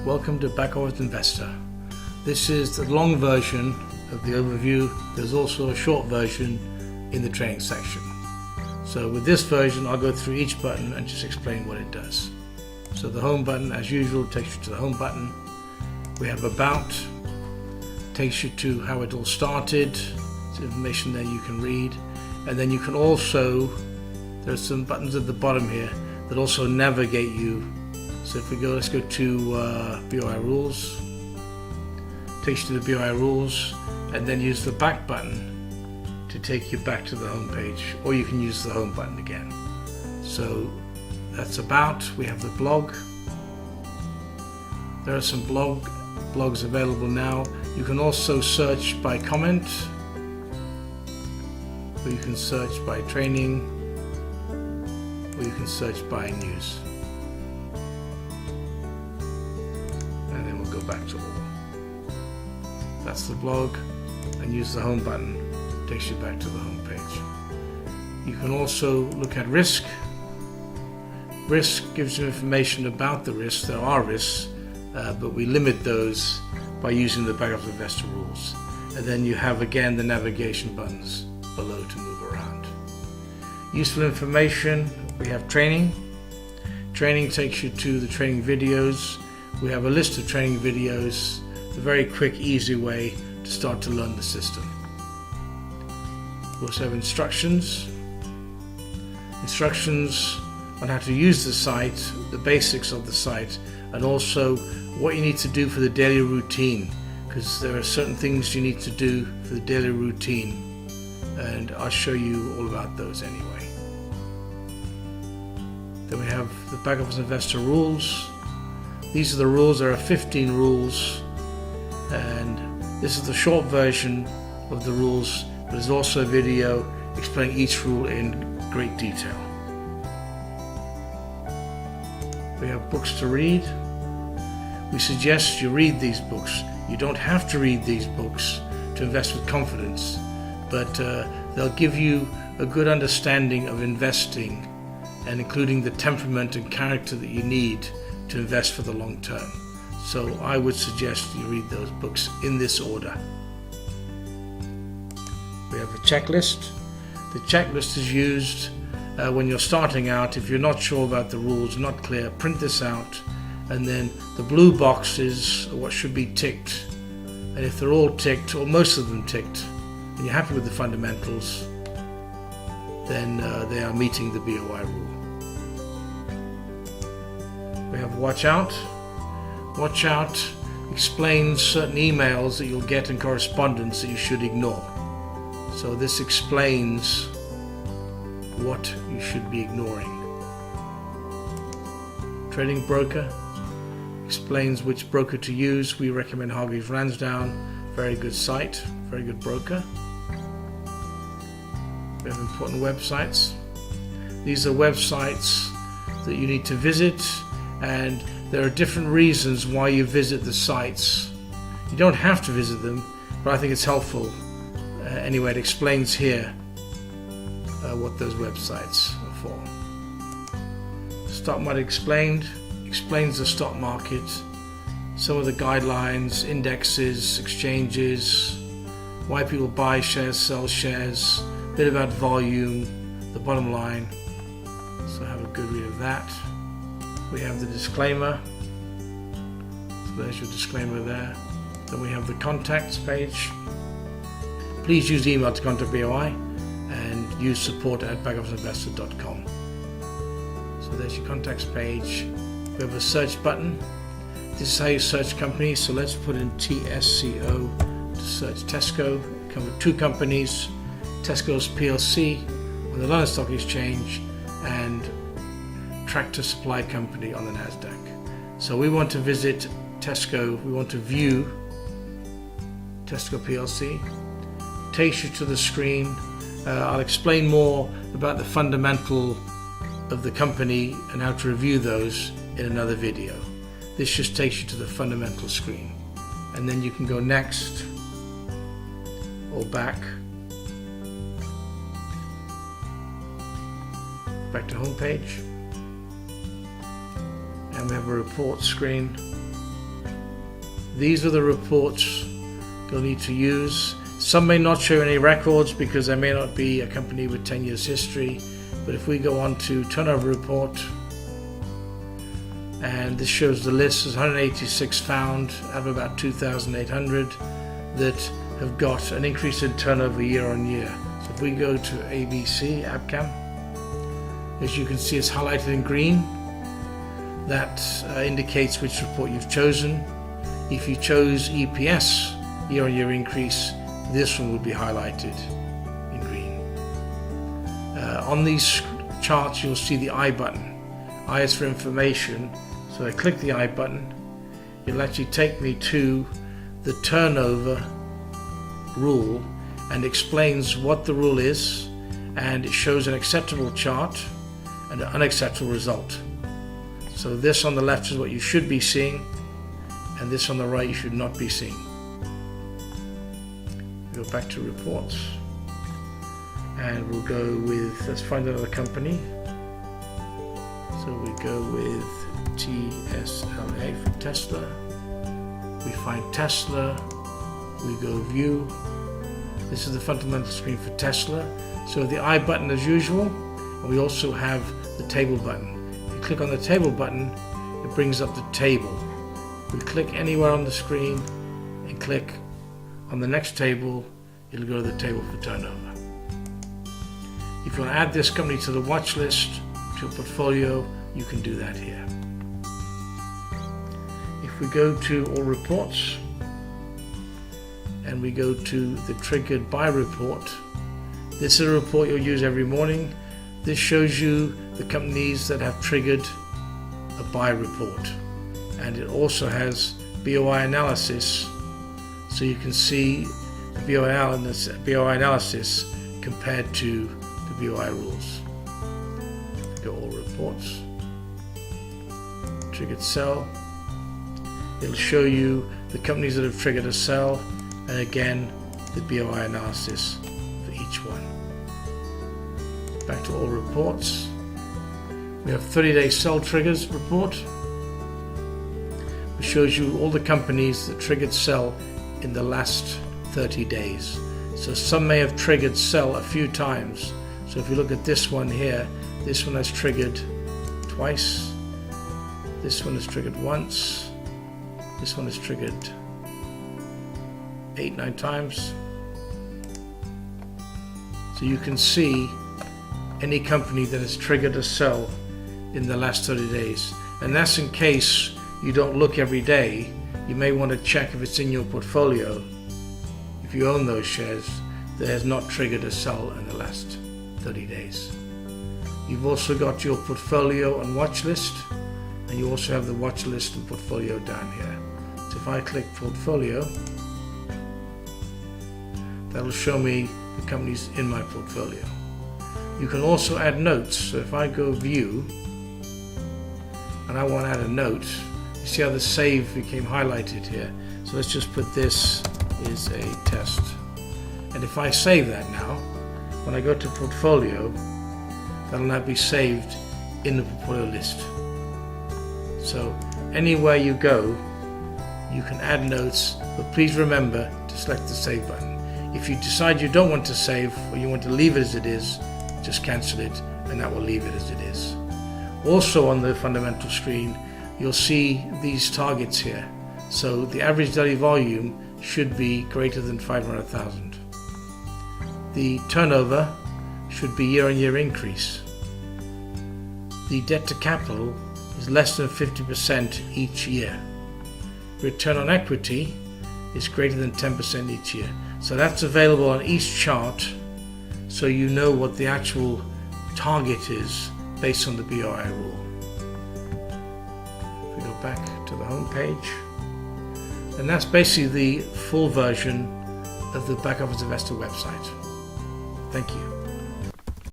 Welcome to Back-Office Investor. This is the long version of the overview. There's also a short version in the training section. So with this version, I'll go through each button and just explain what it does. So the home button, as usual, takes you to the home button. We have About, takes you to how it all started. There's information there you can read. And then you can also, there's some buttons at the bottom here that also navigate you. So if we go, let's go to BOI Rules. Takes you to the BOI Rules, and then use the back button to take you back to the home page, or you can use the home button again. So that's About. We have the blog. There are some blogs available now. You can also search by comment, or you can search by training, or you can search by news. And then we'll go back to all. That's the blog, and use the home button. Takes you back to the home page. You can also look at risk. Risk gives you information about the risks. There are risks, but we limit those by using the Back-Office Investor rules. And then you have again the navigation buttons below to move around. Useful information, we have training. Training takes you to the training videos. We have a list of training videos, a very quick, easy way to start to learn the system. We also have instructions on how to use the site, the basics of the site, and also what you need to do for the daily routine, because there are certain things you need to do for the daily routine, and I'll show you all about those anyway. Then we have the Back-Office Investor rules. These are the rules. There are 15 rules, and this is the short version of the rules. There's also a video explaining each rule in great detail. We have books to read. We suggest you read these books. You don't have to read these books to invest with confidence, but they'll give you a good understanding of investing, and including the temperament and character that you need to invest for the long term. So I would suggest you read those books in this order. We have a checklist. The checklist is used when you're starting out. If you're not sure about the rules, not clear, print this out, and then the blue boxes are what should be ticked. And if they're all ticked, or most of them ticked, and you're happy with the fundamentals, then they are meeting the BOI rule. We have Watch Out. Watch Out explains certain emails that you'll get in correspondence that you should ignore. So this explains what you should be ignoring. Trading Broker explains which broker to use. We recommend Hargreaves Lansdown. Very good site, very good broker. We have important websites. These are websites that you need to visit, and there are different reasons why you visit the sites. You don't have to visit them, but I think it's helpful. Anyway, it explains here what those websites are for. Stock Market Explained explains the stock market, some of the guidelines, indexes, exchanges, why people buy shares, sell shares, a bit about volume, the bottom line. So have a good read of that. We have the disclaimer. So there's your disclaimer there. Then we have the contacts page. Please use email to contact BOI, and use support@backofficeinvestor.com. So there's your contacts page. We have a search button. This is how you search companies. So let's put in TSCO to search Tesco. Come with two companies, Tesco's PLC on the London Stock Exchange, and Tractor Supply Company on the Nasdaq. So we want to visit Tesco. We want to view Tesco PLC. Takes you to the screen. I'll explain more about the fundamental of the company and how to review those in another video. This just takes you to the fundamental screen, and then you can go next or back to home page, and we have a report screen. these are the reports you'll need to use. Some may not show any records because there may not be a company with 10 years history, but if we go on to turnover report, and this shows the list, there's 186 found out of about 2,800 that have got an increase in turnover year on year. So if we go to ABC, Abcam, as you can see it's highlighted in green. That indicates which report you've chosen. If you chose EPS, year on year increase, this one would be highlighted in green. On these charts you'll see the I button. I is for information, so I click the I button. It'll actually take me to the turnover rule and explains what the rule is, and it shows an acceptable chart and an unacceptable result. So this on the left is what you should be seeing, and this on the right you should not be seeing. Go back to reports, and we'll go with, let's find another company. So we go with TSLA for Tesla. We find Tesla, we go view. This is the fundamental screen for Tesla. So the I button as usual, and we also have the table button. If you click on the table button, it brings up the table. We click anywhere on the screen and click on the next table, it'll go to the table for turnover. If you want to add this company to the watch list, to your portfolio, you can do that here. If we go to all reports and we go to the triggered buy report, this is a report you'll use every morning. This shows you the companies that have triggered a buy report, and it also has BOI analysis, so you can see the BOI analysis compared to the BOI rules. Go all reports, triggered sell. It'll show you the companies that have triggered a sell, and again the BOI analysis for each one. Back to all reports. We have 30-day sell triggers report, which shows you all the companies that triggered sell in the last 30 days. So some may have triggered sell a few times. So if you look at this one here, this one has triggered twice, this one has triggered once, this one has triggered 8-9 times. So you can see any company that has triggered a sell in the last 30 days. And that's in case you don't look every day. You may want to check if it's in your portfolio, if you own those shares, that has not triggered a sell in the last 30 days. You've also got your portfolio and watch list, and you also have the watch list and portfolio down here. So if I click portfolio, that'll show me the companies in my portfolio. You can also add notes. So if I go view and I want to add a note, you see how the save became highlighted here. So let's just put this is a test. And if I save that now, when I go to portfolio, that'll now be saved in the portfolio list. So anywhere you go, you can add notes, but please remember to select the save button. If you decide you don't want to save, or you want to leave it as it is, just cancel it, and that will leave it as it is. Also on the fundamental screen, you'll see these targets here. So the average daily volume should be greater than 500,000. The turnover should be year-on-year increase. The debt to capital is less than 50% each year. Return on equity is greater than 10% each year. So that's available on each chart, so you know what the actual target is based on the BOI rule. If we go back to the home page, and that's basically the full version of the Back Office Investor website. Thank you.